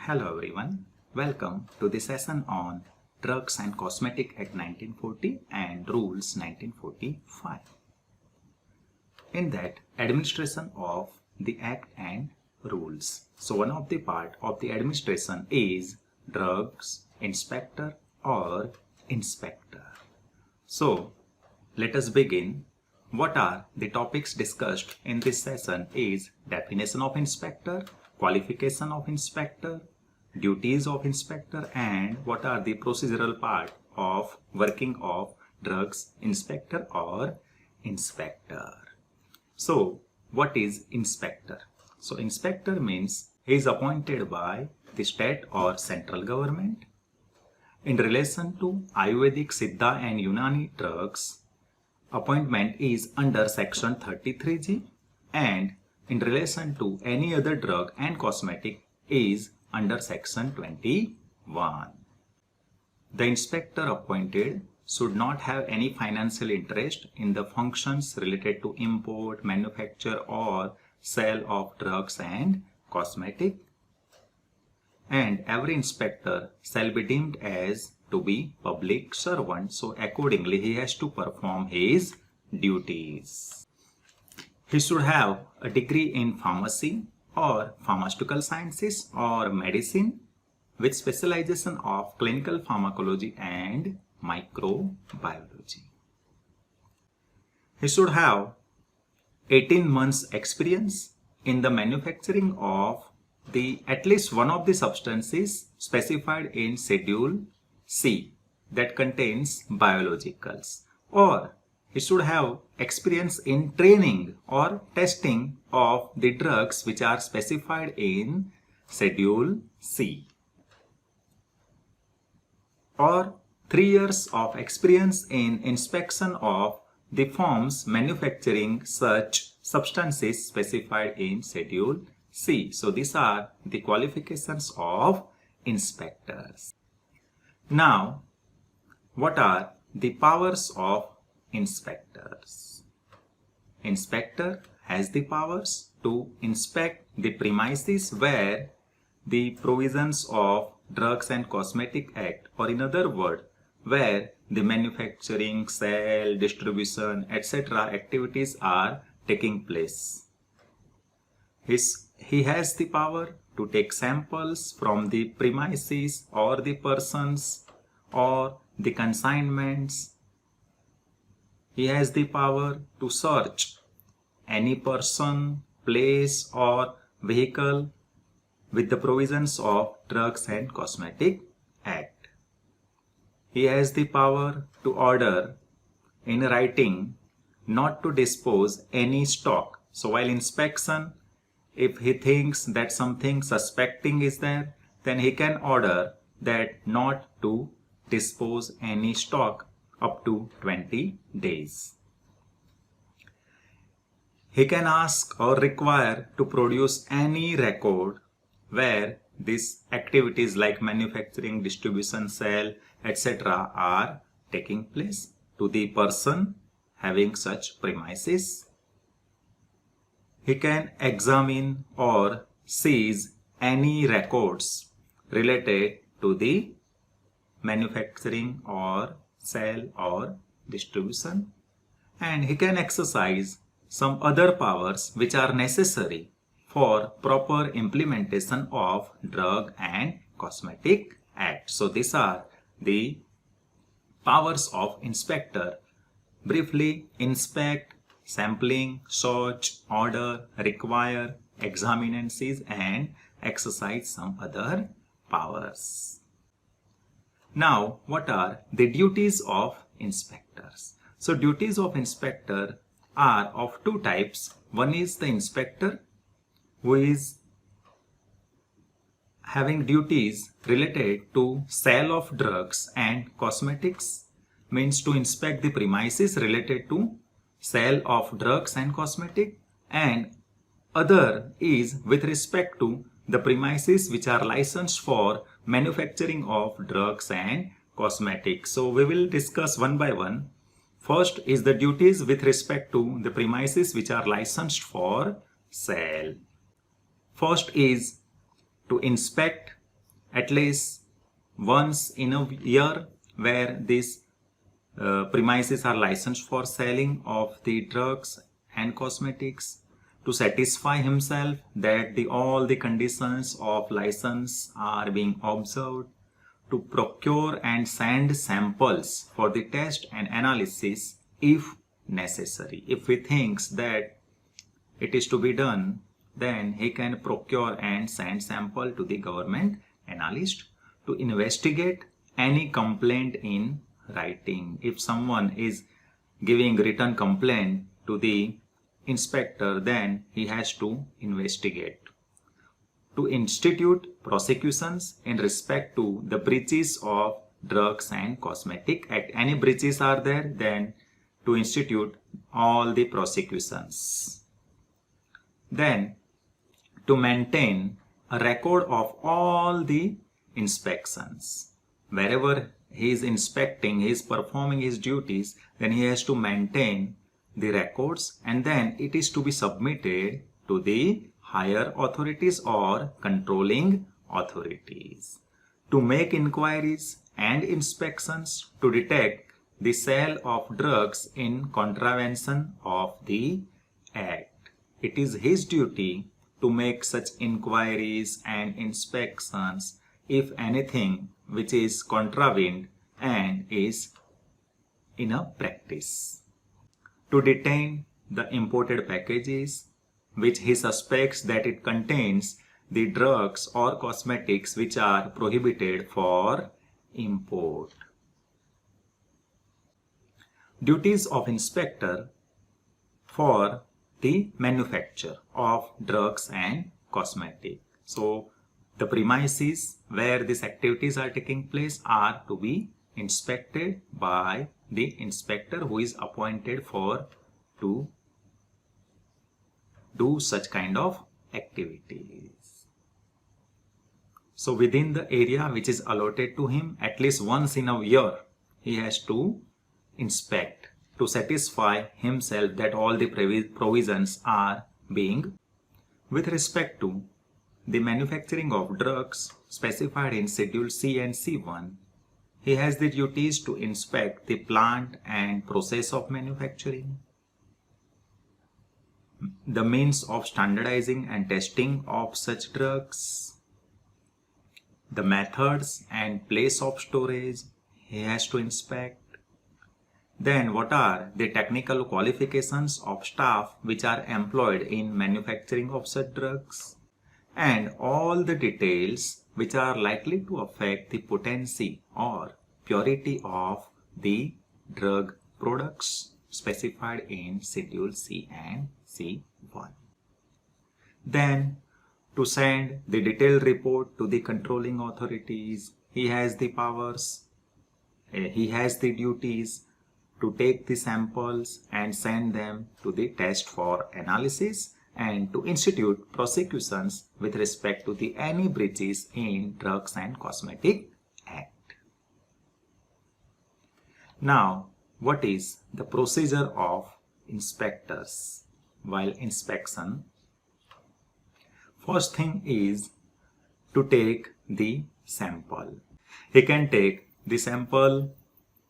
Hello everyone, welcome to the session on Drugs and Cosmetic Act 1940 and Rules 1945. In that, administration of the Act and Rules. So one of the part of the administration is Drugs Inspector or Inspector. So let us begin. What are the topics discussed in this session is definition of inspector, qualification of inspector, duties of inspector, and what are the procedural part of working of drugs inspector or inspector. So what is inspector? So inspector means he is appointed by the state or central government. In relation to Ayurvedic, Siddha and Unani drugs, appointment is under section 33G, and in relation to any other drug and cosmetic is under section 21. The inspector appointed should not have any financial interest in the functions related to import, manufacture or sale of drugs and cosmetic, and every inspector shall be deemed as to be public servant, so accordingly he has to perform his duties. He should have a degree in pharmacy or pharmaceutical sciences or medicine with specialization of clinical pharmacology and microbiology. He should have 18 months experience in the manufacturing of at least one of the substances specified in Schedule C that contains biologicals, or he should have experience in training or testing of the drugs which are specified in Schedule C, or 3 years of experience in inspection of the firms manufacturing such substances specified in Schedule C. So these are the qualifications of inspectors. Now, what are the powers of inspectors? Inspector has the powers to inspect the premises where the provisions of Drugs and Cosmetic Act, or in other words, where the manufacturing, sale, distribution, etc. activities are taking place. He has the power to take samples from the premises or the persons or the consignments. He has the power to search any person, place or vehicle with the provisions of Drugs and Cosmetic Act. He has the power to order in writing not to dispose any stock. So while inspection, if he thinks that something suspecting is there, then he can order that not to dispose any stock up to 20 days. He can ask or require to produce any record where these activities like manufacturing, distribution, sale, etc. are taking place to the person having such premises. He can examine or seize any records related to the manufacturing or sale or distribution, and he can exercise some other powers which are necessary for proper implementation of Drug and Cosmetic Act. So these are the powers of inspector. Briefly, inspect, sampling, search, order, require, examine and seize, and exercise some other powers. Now, what are the duties of inspectors? So duties of inspector are of two types. One is the inspector who is having duties related to sale of drugs and cosmetics, means to inspect the premises related to sale of drugs and cosmetic, and other is with respect to the premises which are licensed for manufacturing of drugs and cosmetics. So we will discuss one by one. First is the duties with respect to the premises which are licensed for sale. First is to inspect at least once in a year, where these premises are licensed for selling of the drugs and cosmetics, to satisfy himself that all the conditions of license are being observed, to procure and send samples for the test and analysis if necessary. If he thinks that it is to be done, then he can procure and send sample to the government analyst to investigate any complaint in writing. If someone is giving written complaint to the inspector, then he has to investigate. To institute prosecutions in respect to the breaches of Drugs and Cosmetic Act. Any breaches are there, then to institute all the prosecutions. Then to maintain a record of all the inspections. Wherever he is inspecting, he is performing his duties, then he has to maintain the records, and then it is to be submitted to the higher authorities or controlling authorities to make inquiries and inspections to detect the sale of drugs in contravention of the Act. It is his duty to make such inquiries and inspections if anything which is contravened and is in a practice. To detain the imported packages which he suspects that it contains the drugs or cosmetics which are prohibited for import. Duties of inspector for the manufacture of drugs and cosmetics. So the premises where these activities are taking place are to be inspected by the inspector who is appointed for to do such kind of activities. So within the area which is allotted to him, at least once in a year, he has to inspect to satisfy himself that all the provisions are being. With respect to the manufacturing of drugs specified in Schedule C and C1, he has the duties to inspect the plant and process of manufacturing, the means of standardizing and testing of such drugs, the methods and place of storage he has to inspect. Then what are the technical qualifications of staff which are employed in manufacturing of such drugs, and all the details which are likely to affect the potency or purity of the drug products specified in Schedule C and C1. Then to send the detailed report to the controlling authorities, he has the powers, he has the duties to take the samples and send them to the test for analysis, and to institute prosecutions with respect to the any breaches in Drugs and Cosmetic Act. Now, what is the procedure of inspectors while inspection? First thing is to take the sample. He can take the sample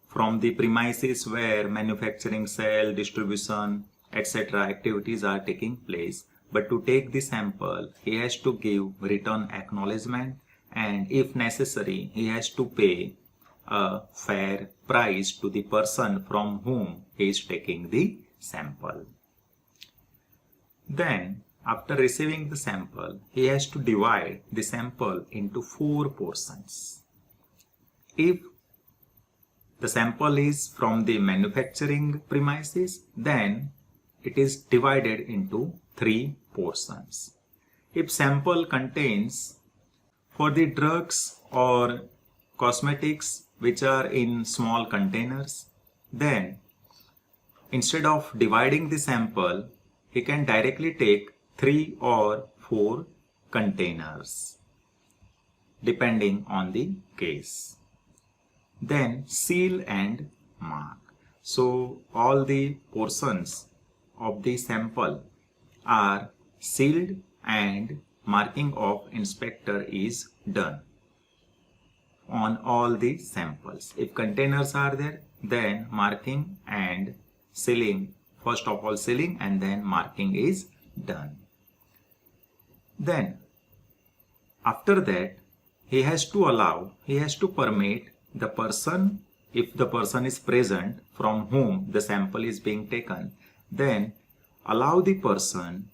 from the premises where manufacturing, sale, distribution, etc. activities are taking place. But to take the sample, he has to give written acknowledgement, and if necessary, he has to pay a fair price to the person from whom he is taking the sample. Then, after receiving the sample, he has to divide the sample into 4 portions. If the sample is from the manufacturing premises, then it is divided into 3 portions. If sample contains for the drugs or cosmetics which are in small containers, then instead of dividing the sample, he can directly take 3 or 4 containers depending on the case. Then seal and mark. So all the portions of the sample are sealed and marking of inspector is done. on all the samples. If containers are there, then marking and sealing, first of all sealing and then marking is done. Then after that, he has to permit the person, if the person is present from whom the sample is being taken, then allow the person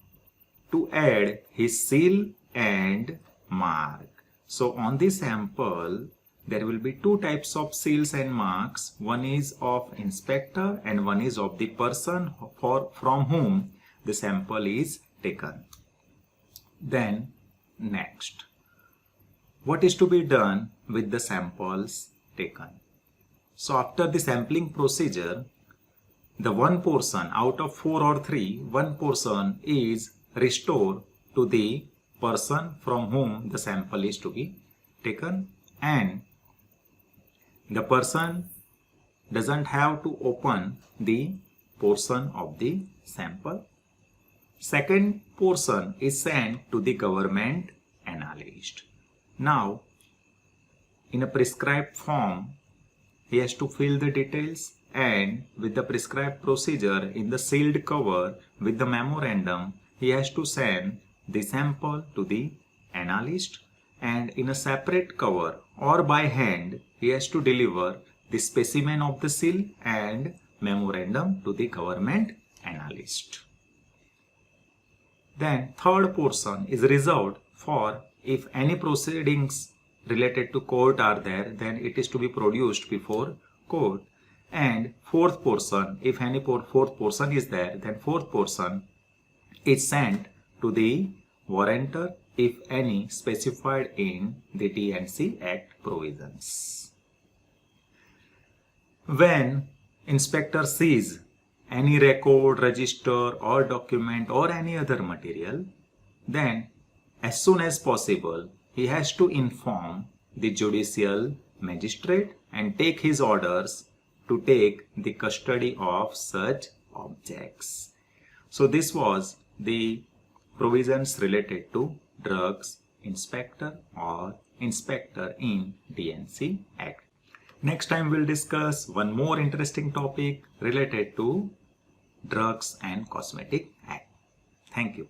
to add his seal and mark. So on the sample, there will be two types of seals and marks. One is of inspector and one is of the person from whom the sample is taken. Then next, what is to be done with the samples taken? So after the sampling procedure, the one portion out of 4 or 3, one portion is restored to the person from whom the sample is to be taken, and the person doesn't have to open the portion of the sample. Second portion is sent to the government analyst. Now, in a prescribed form, he has to fill the details, and with the prescribed procedure in the sealed cover with the memorandum, he has to send the sample to the analyst, and in a separate cover or by hand, he has to deliver the specimen of the seal and memorandum to the government analyst. Then third portion is reserved for if any proceedings related to court are there, then it is to be produced before court. And fourth portion, if any fourth portion is there, then fourth portion is sent to the warrantor if any specified in the D&C Act provisions. When inspector sees any record, register or document or any other material, then as soon as possible he has to inform the judicial magistrate and take his orders to take the custody of such objects. So this was the provisions related to drugs inspector or inspector in D&C Act. Next time we'll discuss one more interesting topic related to Drugs and Cosmetic Act. Thank you.